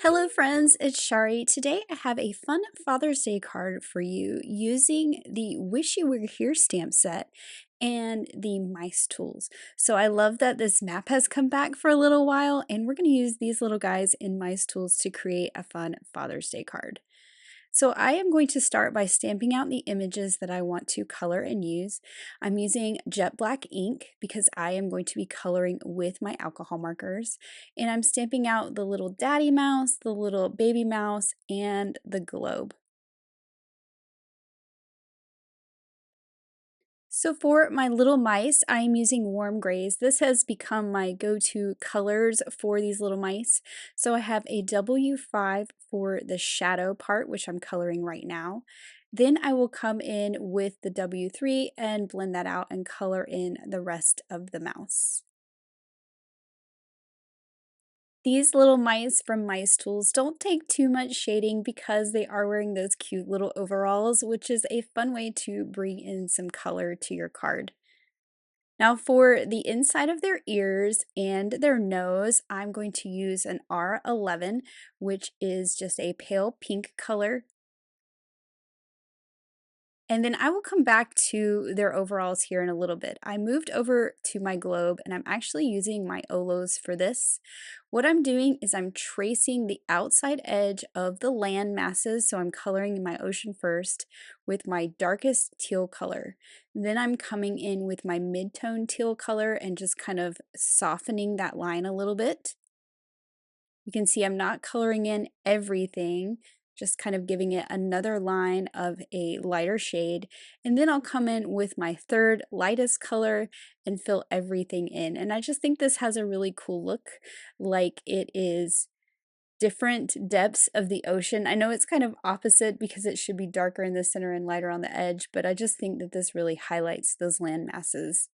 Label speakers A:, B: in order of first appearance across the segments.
A: Hello friends, it's Chari. Today I have a fun Father's Day card for you using the Wish You Were Here stamp set and the mice tools. So I love that this map has come back for a little while, and we're going to use these little guys in mice tools to create a fun Father's Day card. So I am going to start by stamping out the images that I want to color and use. I'm using jet black ink because I am going to be coloring with my alcohol markers. And I'm stamping out the little daddy mouse, the little baby mouse, and the globe. So for my little mice, I am using warm grays. This has become my go-to colors for these little mice. So I have a W5 for the shadow part, which I'm coloring right now. Then I will come in with the W3 and blend that out and color in the rest of the mouse. These little mice from Mice Tools don't take too much shading because they are wearing those cute little overalls, which is a fun way to bring in some color to your card. Now for the inside of their ears and their nose, I'm going to use an R11, which is just a pale pink color. And then I will come back to their overalls here in a little bit. I moved over to my globe and I'm actually using my Olos for this. What I'm doing is I'm tracing the outside edge of the land masses, so I'm coloring in my ocean first with my darkest teal color. Then I'm coming in with my mid-tone teal color and just kind of softening that line a little bit. You can see I'm not coloring in everything, just kind of giving it another line of a lighter shade. And then I'll come in with my third lightest color and fill everything in. And I just think this has a really cool look, like it is different depths of the ocean. I know it's kind of opposite because it should be darker in the center and lighter on the edge, but I just think that this really highlights those land masses.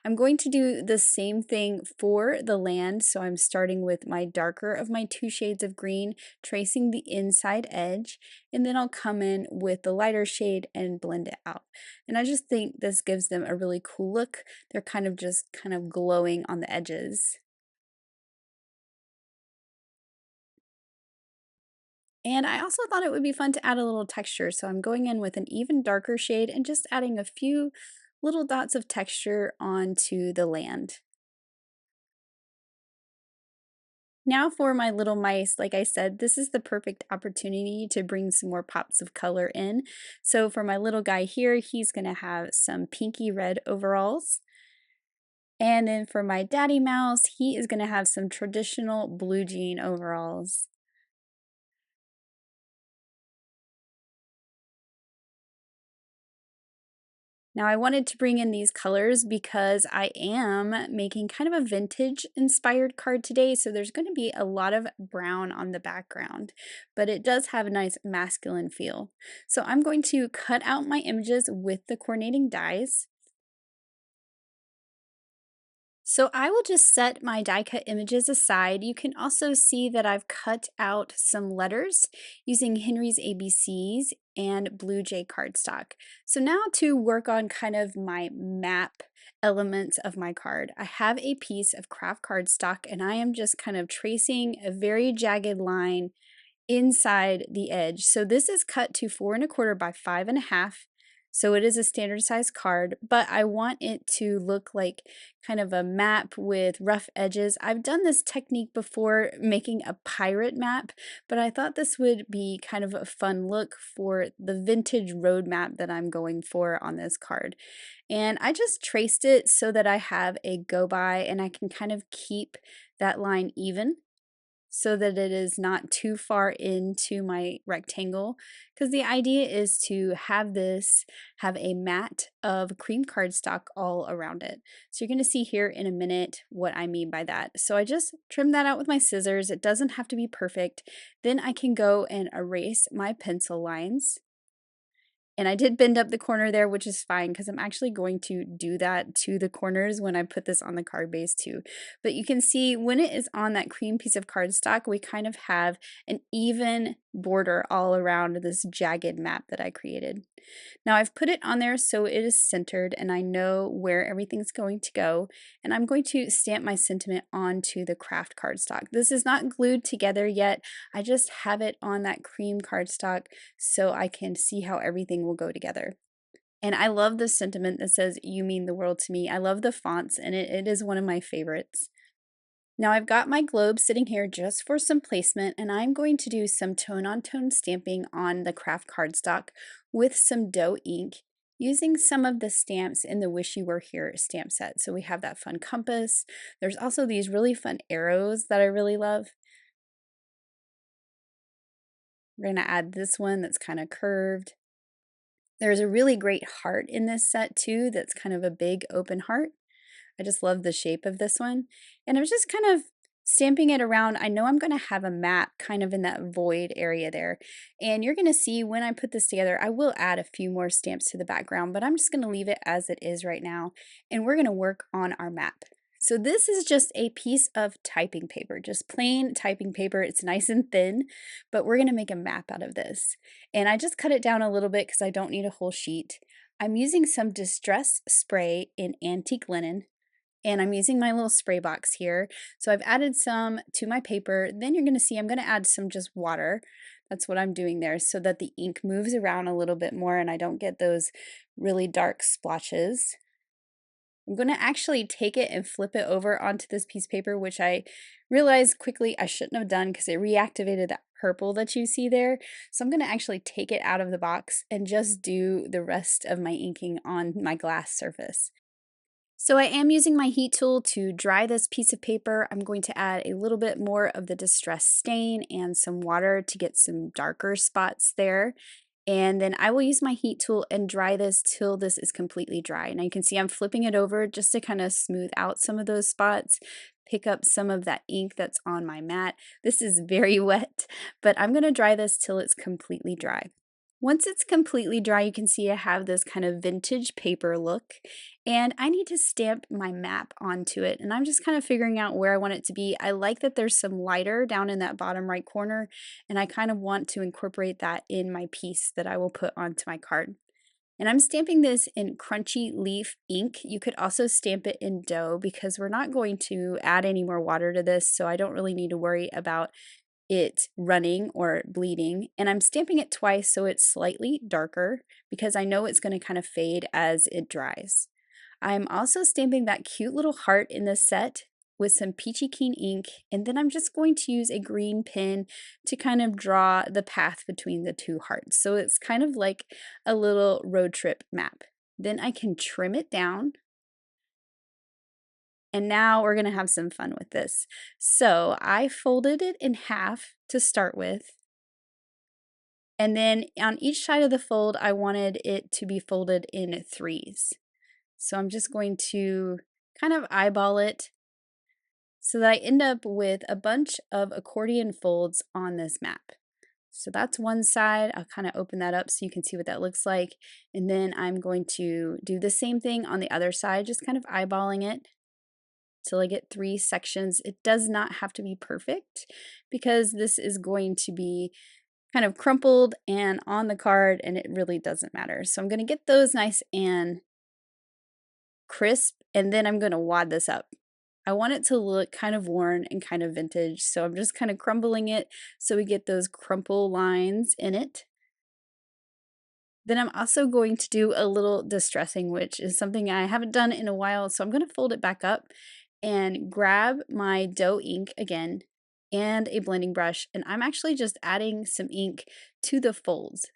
A: I'm going to do the same thing for the land, so I'm starting with my darker of my two shades of green, tracing the inside edge, and then I'll come in with the lighter shade and blend it out. And I just think this gives them a really cool look. They're kind of glowing on the edges. And I also thought it would be fun to add a little texture, so I'm going in with an even darker shade and just adding a few little dots of texture onto the land. Now for my little mice, like I said, this is the perfect opportunity to bring some more pops of color in. So for my little guy here, he's going to have some pinky red overalls. And then for my daddy mouse, he is going to have some traditional blue jean overalls. Now I wanted to bring in these colors because I am making kind of a vintage inspired card today, so there's going to be a lot of brown on the background, but it does have a nice masculine feel. So I'm going to cut out my images with the coordinating dies. So I will just set my die cut images aside. You can also see that I've cut out some letters using Henry's ABCs and blue Jay Cardstock. So now to work on kind of my map elements of my card. I have a piece of kraft cardstock and I am just kind of tracing a very jagged line inside the edge. So this is cut to 4¼ by 5½. So it is a standard size card, but I want it to look like kind of a map with rough edges. I've done this technique before making a pirate map, but I thought this would be kind of a fun look for the vintage road map that I'm going for on this card. And I just traced it so that I have a go by and I can kind of keep that line even, so that it is not too far into my rectangle, because the idea is to have this have a mat of cream cardstock all around it. So you're going to see here in a minute what I mean by that. So I just trimmed that out with my scissors. It doesn't have to be perfect. Then I can go and erase my pencil lines. And I did bend up the corner there, which is fine because I'm actually going to do that to the corners when I put this on the card base too. But you can see when it is on that cream piece of cardstock, we kind of have an even border all around this jagged map that I created. Now I've put it on there so it is centered and I know where everything's going to go, and I'm going to stamp my sentiment onto the kraft cardstock. This is not glued together yet. I just have it on that cream cardstock so I can see how everything will go together. And I love the sentiment that says, "You mean the world to me." I love the fonts and it is one of my favorites. Now I've got my globe sitting here just for some placement, and I'm going to do some tone-on-tone stamping on the kraft cardstock with some dough ink using some of the stamps in the Wish You Were Here stamp set. So we have that fun compass. There's also these really fun arrows that I really love. We're going to add this one that's kind of curved. There's a really great heart in this set too that's kind of a big open heart. I just love the shape of this one. And I was just kind of stamping it around. I know I'm going to have a map kind of in that void area there. And you're going to see when I put this together, I will add a few more stamps to the background, but I'm just going to leave it as it is right now. And we're going to work on our map. So this is just a piece of typing paper, just plain typing paper. It's nice and thin, but we're going to make a map out of this. And I just cut it down a little bit because I don't need a whole sheet. I'm using some distress spray in antique linen, and I'm using my little spray box here. So I've added some to my paper. Then you're going to see I'm going to add some just water. That's what I'm doing there so that the ink moves around a little bit more and I don't get those really dark splotches. I'm going to actually take it and flip it over onto this piece of paper, which I realized quickly I shouldn't have done because it reactivated that purple that you see there. So I'm going to actually take it out of the box and just do the rest of my inking on my glass surface. So I am using my heat tool to dry this piece of paper. I'm going to add a little bit more of the distress stain and some water to get some darker spots there. And then I will use my heat tool and dry this till this is completely dry. And you can see I'm flipping it over just to kind of smooth out some of those spots, pick up some of that ink that's on my mat. This is very wet, but I'm going to dry this till it's completely dry. Once it's completely dry, you can see I have this kind of vintage paper look, and I need to stamp my map onto it, and I'm just kind of figuring out where I want it to be. I like that there's some lighter down in that bottom right corner, and I kind of want to incorporate that in my piece that I will put onto my card. And I'm stamping this in crunchy leaf ink. You could also stamp it in dough because we're not going to add any more water to this, so I don't really need to worry about it running or bleeding. And I'm stamping it twice so it's slightly darker because I know it's going to kind of fade as it dries. I'm also stamping that cute little heart in this set with some peachy keen ink, and then I'm just going to use a green pen to kind of draw the path between the two hearts. So it's kind of like a little road trip map. Then I can trim it down. And now we're going to have some fun with this. So I folded it in half to start with. And then on each side of the fold, I wanted it to be folded in threes. So I'm just going to kind of eyeball it so that I end up with a bunch of accordion folds on this map. So that's one side. I'll kind of open that up so you can see what that looks like. And then I'm going to do the same thing on the other side, just kind of eyeballing it till I get 3 sections. It does not have to be perfect because this is going to be kind of crumpled and on the card, and it really doesn't matter. So I'm going to get those nice and crisp, and then I'm going to wad this up. I want it to look kind of worn and kind of vintage, so I'm just kind of crumbling it so we get those crumple lines in it. Then I'm also going to do a little distressing, which is something I haven't done in a while, so I'm going to fold it back up and grab my dough ink again and a blending brush, and I'm actually just adding some ink to the folds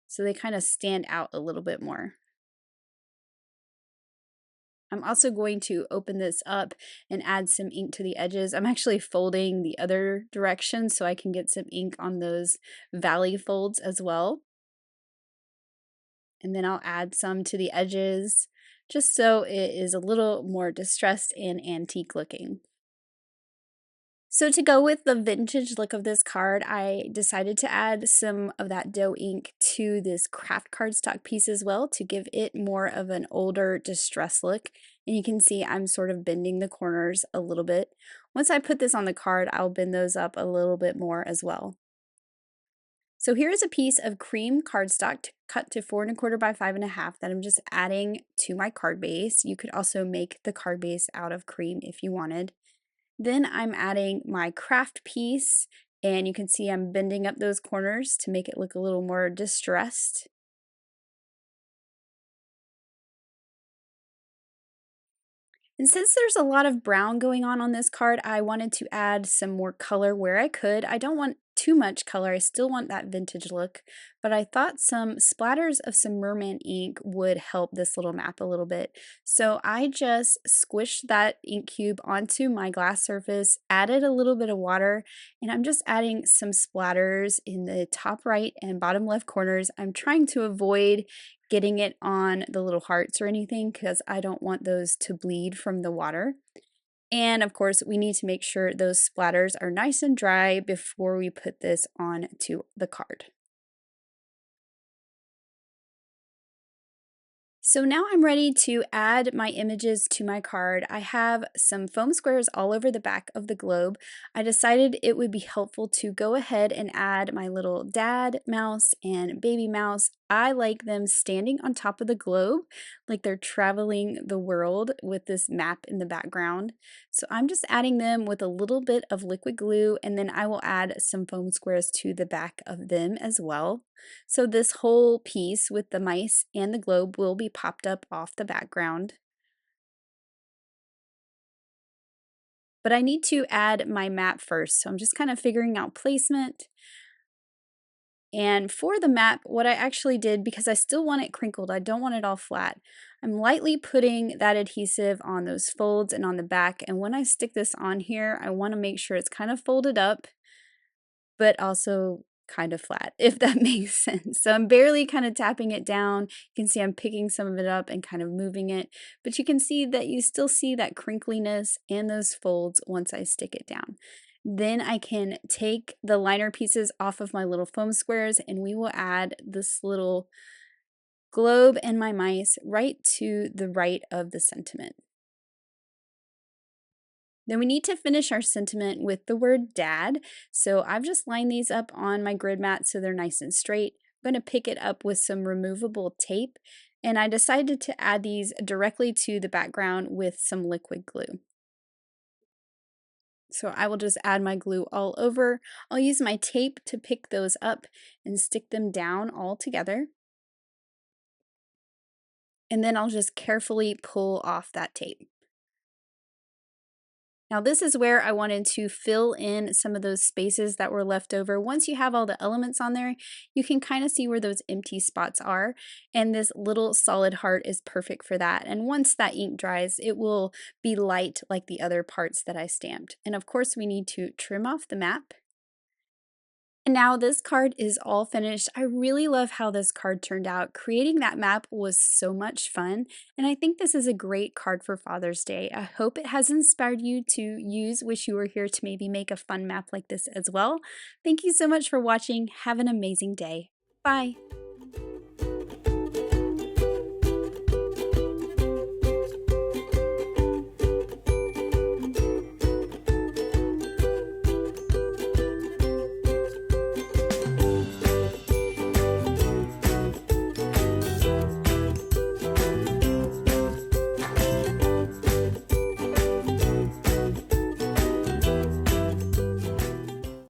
A: so they kind of stand out a little bit more. I'm also going to open this up and add some ink to the edges. I'm actually folding the other direction so I can get some ink on those valley folds as well. And then I'll add some to the edges just so it is a little more distressed and antique looking. So to go with the vintage look of this card, I decided to add some of that dough ink to this kraft cardstock piece as well to give it more of an older distress look. And you can see I'm sort of bending the corners a little bit. Once I put this on the card, I'll bend those up a little bit more as well. So here's a piece of cream cardstock cut to 4 1/4 by 5 1/2 that I'm just adding to my card base. You could also make the card base out of cream if you wanted. Then I'm adding my kraft piece, and you can see I'm bending up those corners to make it look a little more distressed. And since there's a lot of brown going on this card, I wanted to add some more color where I could. I don't want too much color, I still want that vintage look, but I thought some splatters of some merman ink would help this little map a little bit. So I just squished that ink cube onto my glass surface, added a little bit of water, and I'm just adding some splatters in the top right and bottom left corners. I'm trying to avoid getting it on the little hearts or anything because I don't want those to bleed from the water. And of course, we need to make sure those splatters are nice and dry before we put this on to the card. So now I'm ready to add my images to my card. I have some foam squares all over the back of the globe. I decided it would be helpful to go ahead and add my little dad mouse and baby mouse. I like them standing on top of the globe, like they're traveling the world with this map in the background. So I'm just adding them with a little bit of liquid glue, and then I will add some foam squares to the back of them as well. So this whole piece with the mice and the globe will be popped up off the background. But I need to add my map first, so I'm just kind of figuring out placement. And for the map, what I actually did, because I still want it crinkled, I don't want it all flat, I'm lightly putting that adhesive on those folds and on the back. And when I stick this on here, I want to make sure it's kind of folded up but also kind of flat, if that makes sense. So I'm barely kind of tapping it down. You can see I'm picking some of it up and kind of moving it, but you can see that you still see that crinkliness and those folds once I stick it down. Then I can take the liner pieces off of my little foam squares, and we will add this little globe and my mice right to the right of the sentiment. Then we need to finish our sentiment with the word dad. So I've just lined these up on my grid mat so they're nice and straight. I'm going to pick it up with some removable tape, and I decided to add these directly to the background with some liquid glue. So I will just add my glue all over. I'll use my tape to pick those up and stick them down all together. And then I'll just carefully pull off that tape. Now this is where I wanted to fill in some of those spaces that were left over. Once you have all the elements on there, you can kind of see where those empty spots are, and this little solid heart is perfect for that. And once that ink dries, it will be light like the other parts that I stamped. And of course, we need to trim off the map. And now this card is all finished. I really love how this card turned out. Creating that map was so much fun, and I think this is a great card for Father's Day. I hope it has inspired you to use Wish You Were Here to maybe make a fun map like this as well. Thank you so much for watching. Have an amazing day. Bye!